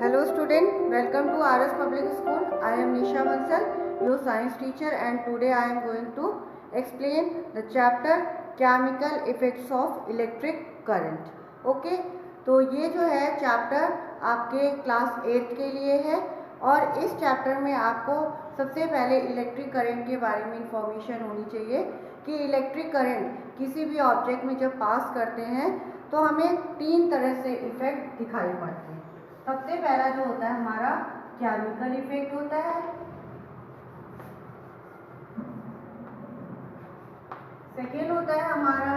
Hello student, welcome to RS Public School. I am Nisha Bansal, your science teacher, and today I am going to explain the chapter Chemical Effects of Electric Current. Okay, तो ये जो है chapter आपके class 8 के लिए है और इस चैप्टर में आपको सबसे पहले इलेक्ट्रिक करंट के बारे में इंफॉर्मेशन होनी चाहिए कि इलेक्ट्रिक करंट किसी भी ऑब्जेक्ट में जब पास करते हैं तो हमें 3 तरह से इफेक्ट दिखाई पड़ते हैं। सबसे पहला जो होता है हमारा केमिकल इफेक्ट होता है, सेकेंड होता है हमारा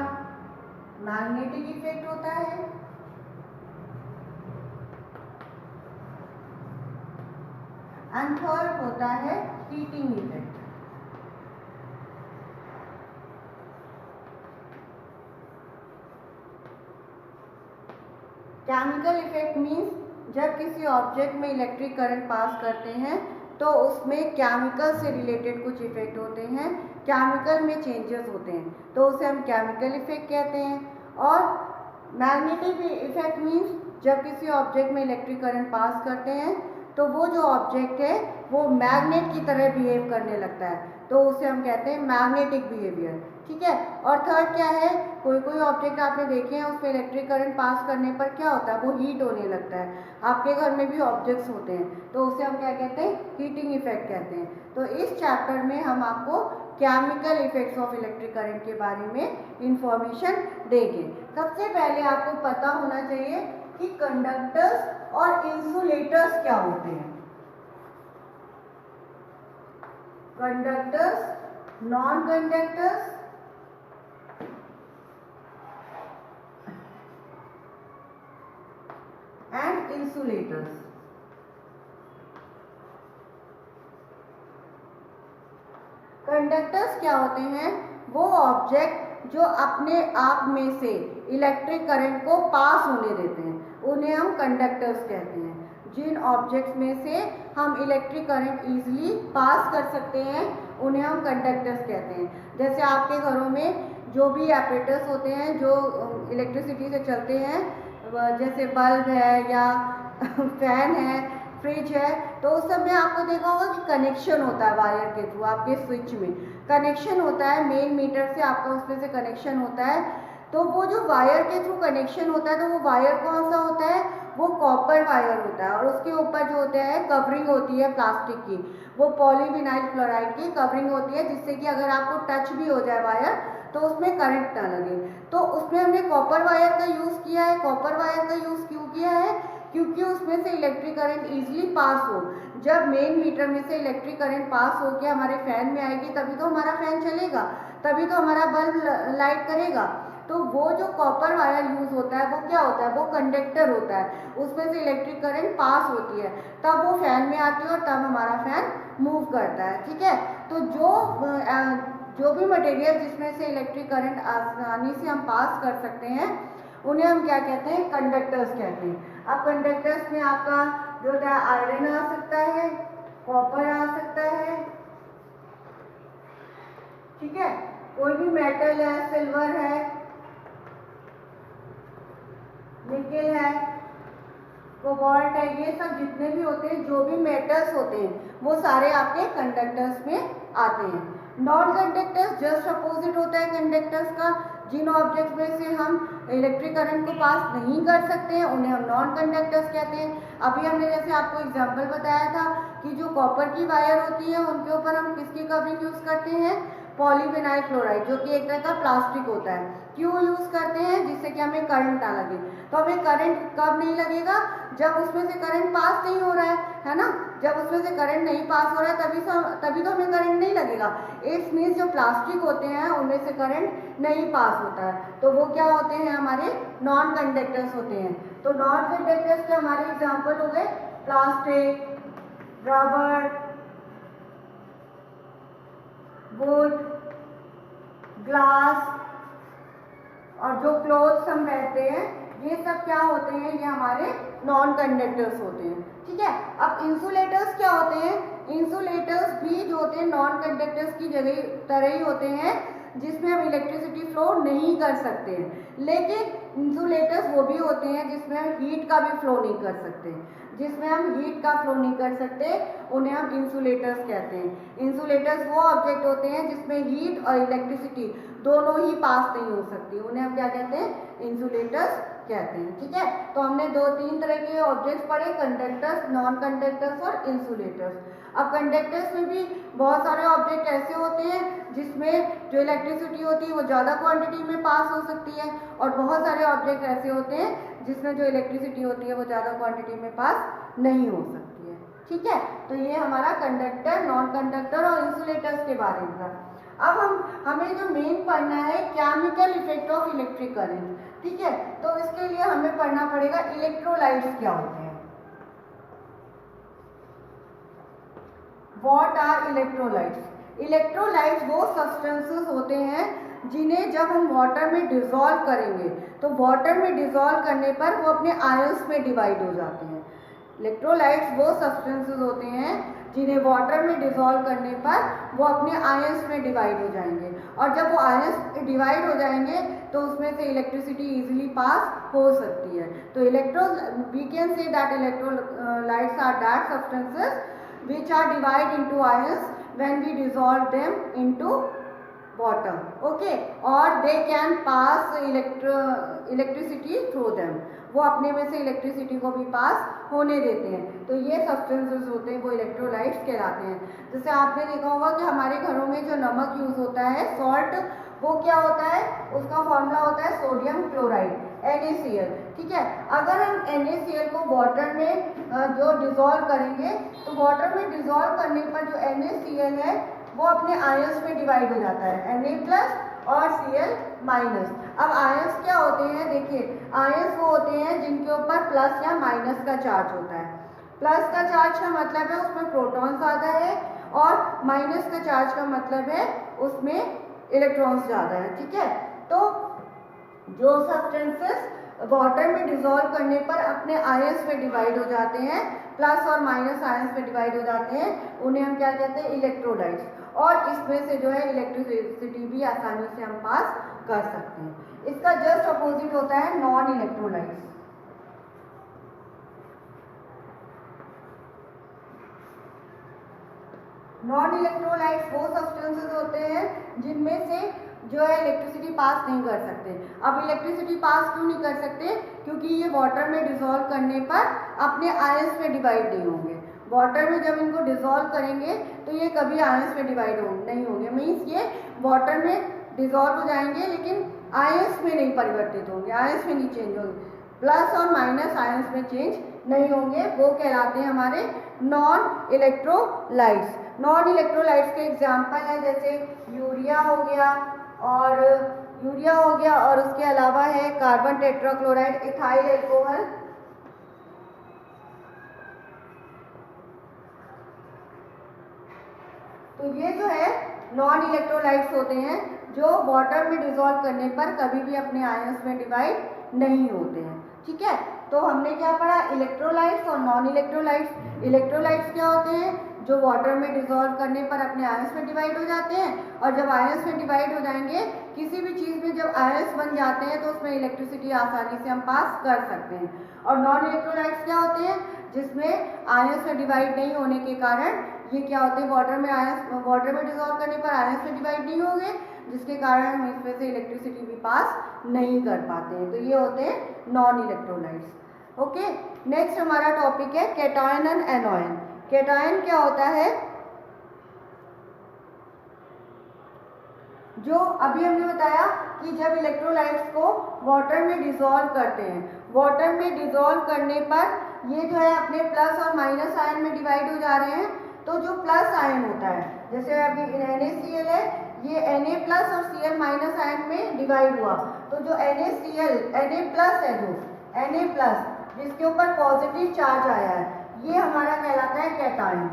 मैग्नेटिक इफेक्ट होता है, एंड थर्ड होता है heating effect. Chemical effect means जब किसी ऑब्जेक्ट में इलेक्ट्रिक करंट पास करते हैं तो उसमें केमिकल से रिलेटेड कुछ इफेक्ट होते हैं, केमिकल में चेंजेस होते हैं, तो उसे हम केमिकल इफेक्ट कहते हैं। और मैग्नेटिक इफेक्ट मीन्स जब किसी ऑब्जेक्ट में इलेक्ट्रिक करंट पास करते हैं तो वो जो ऑब्जेक्ट है वो मैग्नेट की तरह बिहेव करने लगता है, तो उसे हम कहते हैं मैग्नेटिक बिहेवियर। ठीक है। और थर्ड क्या है, कोई कोई ऑब्जेक्ट आपने देखे हैं उसमें इलेक्ट्रिक करंट पास करने पर क्या होता है, वो हीट होने लगता है। आपके घर में भी ऑब्जेक्ट्स होते हैं तो उसे हम क्या कहते हैं, हीटिंग इफेक्ट कहते हैं। तो इस चैप्टर में हम आपको chemical effects of electric current के बारे में इंफॉर्मेशन देंगे। सबसे पहले आपको पता होना चाहिए कि कंडक्टर्स और इंसुलेटर्स क्या होते हैं। Conductors, non conductors and insulators. Conductors क्या होते हैं, वो ऑब्जेक्ट जो अपने आप में से इलेक्ट्रिक करंट को पास होने देते हैं उन्हें हम कंडक्टर्स कहते हैं। जिन ऑब्जेक्ट्स में से हम इलेक्ट्रिक करंट इजीली पास कर सकते हैं उन्हें हम कंडक्टर्स कहते हैं। जैसे आपके घरों में जो भी एपरेटस होते हैं जो इलेक्ट्रिसिटी से चलते हैं, जैसे बल्ब है या फैन है, फ्रिज है, तो उस सब में आपको देखा होगा कि कनेक्शन होता है वायर के थ्रू, आपके स्विच में कनेक्शन होता है, मेन मीटर से आपका उसमें से कनेक्शन होता है। तो वो जो वायर के थ्रू कनेक्शन होता है तो वो वायर कौन सा होता है, वो कॉपर वायर होता है और उसके ऊपर जो होता है कवरिंग होती है प्लास्टिक की, वो पॉलीविनाइल क्लोराइड की कवरिंग होती है, जिससे कि अगर आपको टच भी हो जाए वायर तो उसमें करंट ना लगे। तो उसमें हमने कॉपर वायर का यूज़ किया है। कॉपर वायर का यूज़ क्यों किया है, क्योंकि उसमें से इलेक्ट्रिक करंट इजीली पास हो। जब मेन मीटर में से इलेक्ट्रिक करंट पास होकर हमारे फैन में आएगी तभी तो हमारा फैन चलेगा, तभी तो हमारा बल्ब लाइट करेगा। तो वो जो कॉपर वायर यूज होता है वो क्या होता है, वो कंडक्टर होता है, उसमें से इलेक्ट्रिक करंट पास होती है, तब वो फैन में आती है और तब हमारा फैन मूव करता है। ठीक है। तो जो भी मटेरियल जिसमें से इलेक्ट्रिक करंट आसानी से हम पास कर सकते हैं उन्हें हम क्या कहते हैं, कंडक्टर्स कहते हैं। अब कंडक्टर्स में आपका जो है आयरन आ सकता है, कॉपर आ सकता है, ठीक है, कोई भी मेटल है, सिल्वर है, निकेल है, कोबाल्ट है, ये सब जितने भी होते हैं, जो भी मेटल्स होते हैं वो सारे आपके कंडक्टर्स में आते हैं। नॉन कंडक्टर्स जस्ट अपोजिट होता है कंडक्टर्स का। जिन ऑब्जेक्ट में से हम इलेक्ट्रिक करंट को पास नहीं कर सकते हैं उन्हें हम नॉन कंडक्टर्स कहते हैं। अभी हमने जैसे आपको एग्जांपल बताया था कि जो कॉपर की वायर होती है उनके ऊपर हम किसकी कवरिंग यूज करते हैं, पॉलीविनाइल क्लोराइड, जो कि एक तरह का प्लास्टिक होता है। क्यों यूज करते हैं, जिससे कि हमें करंट ना लगे। तो हमें करंट कब नहीं लगेगा, जब उसमें से करंट पास नहीं हो रहा है ना। जब उसमें से करंट नहीं पास हो रहा है तभी तो हमें करंट नहीं लगेगा। इट्स मीन्स जो प्लास्टिक होते हैं उनमें से करंट नहीं पास होता है, तो वो क्या होते हैं, हमारे नॉन कंडक्टर्स होते हैं। तो नॉन कंडक्टर्स के हमारे एग्जाम्पल हो गए प्लास्टिक, रबर, वुड, ग्लास, और जो क्लोथ्स हम पहनते हैं ये सब क्या होते हैं, ये हमारे नॉन कंडक्टर्स होते हैं। ठीक है। अब इंसुलेटर्स क्या होते हैं, इंसुलेटर्स भी जो होते हैं नॉन कंडक्टर्स की तरह ही होते हैं, जिसमें हम इलेक्ट्रिसिटी फ्लो नहीं कर सकते हैं, लेकिन इंसुलेटर्स वो भी होते हैं जिसमें हम हीट का भी फ्लो नहीं कर सकते, जिसमें हम हीट का फ्लो नहीं कर सकते, उन्हें हम इंसुलेटर्स कहते हैं। इंसुलेटर्स वो ऑब्जेक्ट होते हैं जिसमें हीट और इलेक्ट्रिसिटी दोनों ही पास नहीं हो सकती, उन्हें हम क्या कहते हैं, इंसुलेटर्स कहते हैं। ठीक है, तो हमने तीन तरह के ऑब्जेक्ट्स पढ़े, कंडक्टर्स, नॉन कंडक्टर्स और इंसुलेटर्स। अब कंडक्टर्स में भी बहुत सारे ऑब्जेक्ट ऐसे होते हैं जिसमें जो इलेक्ट्रिसिटी होती है वो ज़्यादा क्वांटिटी में पास हो सकती है, और बहुत सारे ऑब्जेक्ट ऐसे होते हैं जिसमें जो इलेक्ट्रिसिटी होती है वो ज़्यादा क्वांटिटी में पास नहीं हो सकती है। ठीक है, तो ये हमारा कंडक्टर, नॉन कंडक्टर और इंसुलेटर्स के बारे में था। अब हमें जो मेन पढ़ना है chemical effect of electric current. ठीक है, तो इसके लिए हमें पढ़ना पड़ेगा इलेक्ट्रोलाइट्स क्या होते हैं। What are electrolytes? इलेक्ट्रोलाइट्स वो सब्सटेंसेस होते हैं जिन्हें जब हम वाटर में डिसॉल्व करेंगे तो वाटर में डिसॉल्व करने पर वो अपने आयंस में डिवाइड हो जाते हैं। इलेक्ट्रोलाइट्स वो सब्सटेंसेस होते हैं जिन्हें वाटर में डिसॉल्व करने पर वो अपने आयंस में डिवाइड हो जाएंगे, और जब वो आयंस डिवाइड हो जाएंगे तो उसमें से इलेक्ट्रिसिटी इजीली पास हो सकती है। तो we can say that electrolytes are that substances which are divided into ions when we dissolve them into water, okay, or they can pass electricity through them, वो अपने में से इलेक्ट्रिसिटी को भी पास होने देते हैं। तो ये सब्सटेंसेस होते हैं वो इलेक्ट्रोलाइट्स कहलाते हैं। जैसे आपने देखा होगा कि हमारे घरों में जो नमक यूज़ होता है, सॉल्ट, वो क्या होता है, उसका फॉर्मूला होता है सोडियम क्लोराइड, NaCl। ठीक है, अगर हम NaCl को वाटर में जो डिसॉल्व करेंगे तो वाटर में डिसॉल्व करने पर जो NaCl है वो अपने आयंस में डिवाइड हो जाता है, Na+ और Cl-। अब आयंस क्या होते हैं, देखिए आयंस वो होते हैं जिनके ऊपर प्लस या माइनस का चार्ज होता है। प्लस का चार्ज का मतलब है उसमें प्रोटॉन्स ज़्यादा है, और माइनस का चार्ज का मतलब है उसमें इलेक्ट्रॉन्स ज़्यादा है। ठीक है, तो जो सब्सटेंसेस वाटर में डिसॉल्व करने पर अपने आयंस में डिवाइड हो जाते हैं, प्लस और माइनस आयंस में डिवाइड हो जाते हैं, उन्हें हम क्या कहते हैं, इलेक्ट्रोलाइट्स। और इसमें से जो है इलेक्ट्रिसिटी भी आसानी से हम पास कर सकते हैं। इसका जस्ट अपोजिट होता है नॉन इलेक्ट्रोलाइट्स। नॉन इलेक्ट्रोलाइट्स वो सब्सटेंसेस होते हैं जिनमें से जो है इलेक्ट्रिसिटी पास नहीं कर सकते। अब इलेक्ट्रिसिटी पास क्यों नहीं कर सकते, क्योंकि ये वाटर में डिसॉल्व करने पर अपने आयंस में डिवाइड नहीं होंगे। वाटर में जब इनको डिसॉल्व करेंगे तो ये कभी आयंस में डिवाइड नहीं होंगे, मीन्स ये वाटर में डिसॉल्व हो जाएंगे लेकिन आयंस में नहीं परिवर्तित होंगे, आयंस में नहीं चेंज होंगे, प्लस और माइनस आयंस में चेंज नहीं होंगे। वो कहलाते हैं हमारे नॉन इलेक्ट्रोलाइट्स। नॉन इलेक्ट्रोलाइट्स के एग्जाम्पल हैं जैसे यूरिया हो गया और उसके अलावा है कार्बन टेट्राक्लोराइड, इथाइल अल्कोहल, तो ये जो है नॉन इलेक्ट्रोलाइट्स होते हैं जो वाटर में डिसॉल्व करने पर कभी भी अपने आयंस में डिवाइड नहीं होते हैं। ठीक है, तो हमने क्या पढ़ा, इलेक्ट्रोलाइट्स और नॉन इलेक्ट्रोलाइट्स। इलेक्ट्रोलाइट्स क्या होते हैं, जो वाटर में डिसॉल्व करने पर अपने आयंस में डिवाइड हो जाते हैं, और जब आयंस में डिवाइड हो जाएंगे, किसी भी चीज़ में जब आयंस बन जाते हैं तो उसमें इलेक्ट्रिसिटी आसानी से हम पास कर सकते हैं। और नॉन इलेक्ट्रोलाइट्स क्या होते हैं, जिसमें आयंस में डिवाइड नहीं होने के कारण ये क्या होते हैं, वाटर में डिसॉल्व करने पर आयंस में डिवाइड नहीं होंगे, जिसके कारण हम इसमें से इलेक्ट्रिसिटी भी पास नहीं कर पाते हैं। तो ये होते हैं नॉन इलेक्ट्रोलाइट्स। ओके, नेक्स्ट हमारा टॉपिक है कैटायन एंड एनोयन। कैटायन क्या होता है, जो अभी हमने बताया कि जब इलेक्ट्रोलाइट्स को वाटर में डिसॉल्व करते हैं, वाटर में डिसॉल्व करने पर ये जो है अपने प्लस और माइनस आयन में डिवाइड हो जा रहे हैं। तो जो प्लस आयन होता है, जैसे अभी NaCl है, ये Na+ और Cl- आयन में डिवाइड हुआ, तो जो NaCl Na+ है, जो Na+, जिसके ऊपर पॉजिटिव चार्ज आया है, ये हमारा कहलाता है कैटायन।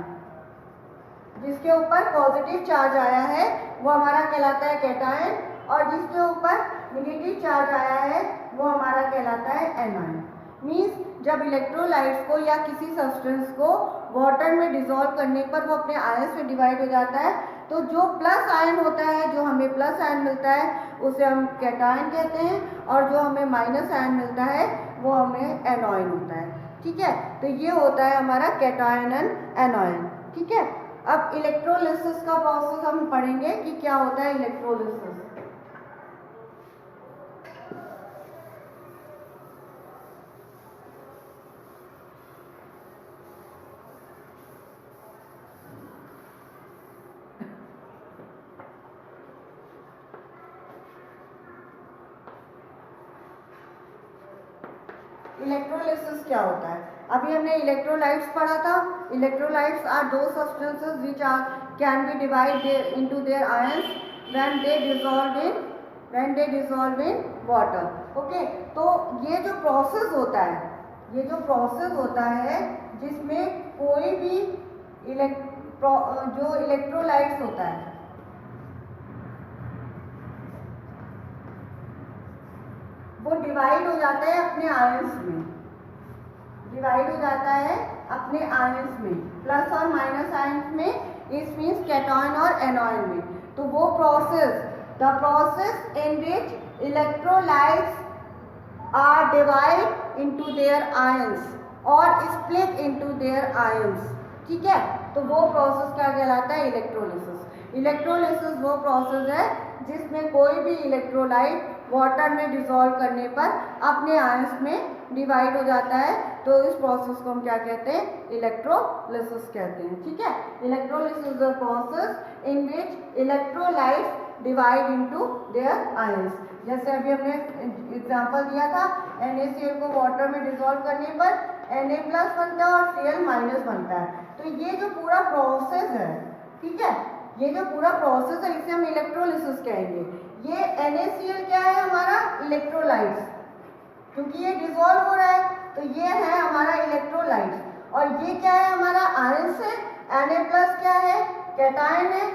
जिसके ऊपर पॉजिटिव चार्ज आया है वो हमारा कहलाता है कैटायन, और जिसके ऊपर नेगेटिव चार्ज आया है वो हमारा कहलाता है एनायन। मीन्स जब इलेक्ट्रोलाइट्स को या किसी सब्सटेंस को वाटर में डिसॉल्व करने पर वो अपने आयंस में डिवाइड हो जाता है, तो जो प्लस आयन होता है, जो हमें प्लस आयन मिलता है उसे हम कैटायन कहते हैं, और जो हमें माइनस आयन मिलता है वो हमें एनॉयन होता है। ठीक है, तो ये होता है हमारा कैटायन एंड एनॉयन। ठीक है, अब इलेक्ट्रोलिसिस का प्रोसेस हम पढ़ेंगे कि क्या होता है इलेक्ट्रोलिसिस। इलेक्ट्रोलिसिस क्या होता है? अभी हमने इलेक्ट्रोलाइट्स पढ़ा था। Electrolytes are those substances which are can be divide into their ions when they dissolve in water. Okay, तो ये जो प्रोसेस होता है, ये जो प्रोसेस होता है जिसमें कोई भी जो इलेक्ट्रोलाइट्स होता है, वो डिवाइड हो जाता है अपने आयंस में, डिवाइड हो जाता है अपने आयंस में, प्लस और माइनस आयंस में, इस मीन्स कैटायन और एनॉयन में। तो वो process, the process in which electrolytes are divide into their ions और स्प्लिट इनटू देयर आयंस। ठीक है, तो वो प्रोसेस क्या कहलाता है? इलेक्ट्रोलिसिस। इलेक्ट्रोलिसिस वो प्रोसेस है जिसमें कोई भी इलेक्ट्रोलाइट वाटर में डिसॉल्व करने पर अपने आयंस में डिवाइड हो जाता है, तो इस प्रोसेस को हम क्या कहते हैं? इलेक्ट्रोलिसिस कहते हैं। ठीक है, electrolysis is the process in which electrolytes divide into their ions. जैसे अभी हमने एग्जांपल दिया था, NaCl को वाटर में डिसॉल्व करने पर Na+ बनता है और Cl- बनता है। तो ये जो पूरा प्रोसेस है, ठीक है, ये जो पूरा प्रोसेस है इसे हम इलेक्ट्रोलिसिस कहेंगे। ये NaCl क्या है? हमारा इलेक्ट्रोलाइट्स, क्योंकि ये डिसॉल्व हो रहा है तो ये है हमारा इलेक्ट्रोलाइट्स। और ये क्या है? हमारा आयंस है। Na+ क्या है? कैटायन है,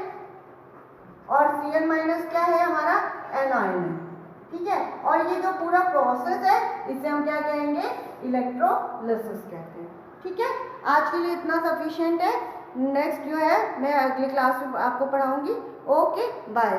और Cl- क्या है? हमारा एनॉयन है। ठीक है, और ये जो पूरा प्रोसेस है इसे हम क्या कहेंगे? इलेक्ट्रोलिसिस कहते हैं। ठीक है, आज के लिए इतना सफिशिएंट है। नेक्स्ट जो है मैं अगली क्लास में आपको पढ़ाऊंगी। Okay, bye.